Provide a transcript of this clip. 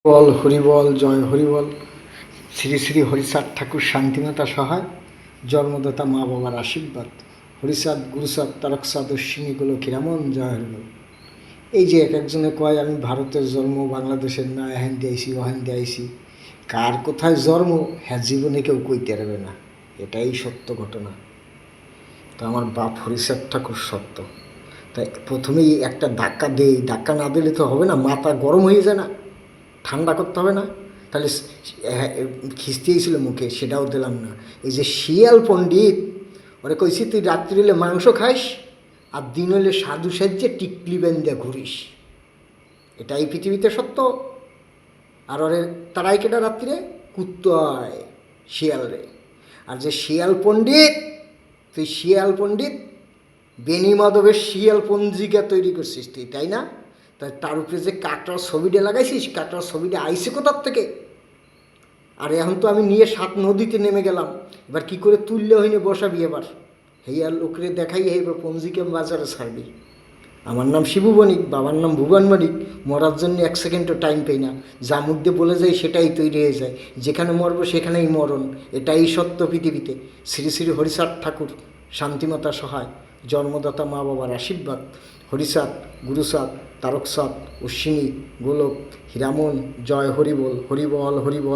বল হরিবল জয় হরিবল। শ্রী শ্রী হরিচাঁদ ঠাকুর শান্তিমাতা সহায়, জন্মদাতা মা বাবার আশীর্বাদ। হরিচাঁদ গুরুচাঁদ তারকচাঁদ অশ্বিনীগুলো কিরামন জয় হরিবল। এই যে এক একজনে কয় আমি ভারতের জন্ম, বাংলাদেশের না, এহেন দিয়েছি ওহেন দিয়েছি। কার কোথায় জন্ম হ্যাঁ জীবনে কেউ কইতে পারবে না, এটাই সত্য ঘটনা। তো আমার বাপ হরিচাঁদ ঠাকুর সত্য। তাই প্রথমেই একটা ধাক্কা দেই, ধাক্কা না দিলে তো হবে না, মাথা গরম হয়ে যায় না, ঠান্ডা করতে হবে না? তাহলে খিস্তেই ছিল মুখে, সেটাও দিলাম না। এই যে শিয়াল পণ্ডিত, ওরে কইছি তুই রাত্রি হলে মাংস খাইস আর দিন হলে সাধু সাজ্যে টিকলি বেঁধে ঘুরিস, এটাই পৃথিবীতে সত্য। আর ওরে তারাই কেটা রাত্রিরে কুত্তয় শিয়াল রে। আর যে শিয়াল পণ্ডিত, তুই শিয়াল পণ্ডিত বেনি মাধবের শিয়াল পঞ্জিকা তৈরি করছিস তুই, তাই না? তার উপরে যে কাটার ছবিটা লাগাইছিস, কাটার ছবিটা আইসে কোথার থেকে? আর এখন তো আমি নিয়ে 7 নদীতে নেমে গেলাম, এবার কি করে তুললে হইনি বসাবি এবার? হেয়ার লোকরে দেখাই এবার পঞ্জিকা বাজারে ছাড়বি। আমার নাম শিবু বণিক, বাবার নাম ভুবন বণিক। মরার জন্য 1 সেকেন্ডও টাইম পাই না, যা মুখ বলে যায় সেটাই তৈরি হয়ে যায়। যেখানে মরবো সেখানেই মরণ, এটাই সত্য পৃথিবীতে। শ্রী শ্রী হরিচাঁদ ঠাকুর শান্তিমাতা সহায়, জন্মদাতা মা বাবার আশীর্বাদ। হরিচাঁদ গুরুচাঁদ তারকচাঁদ অশ্বিনী গোলক হীরামন জয় হরিবল হরিবল হরিবল।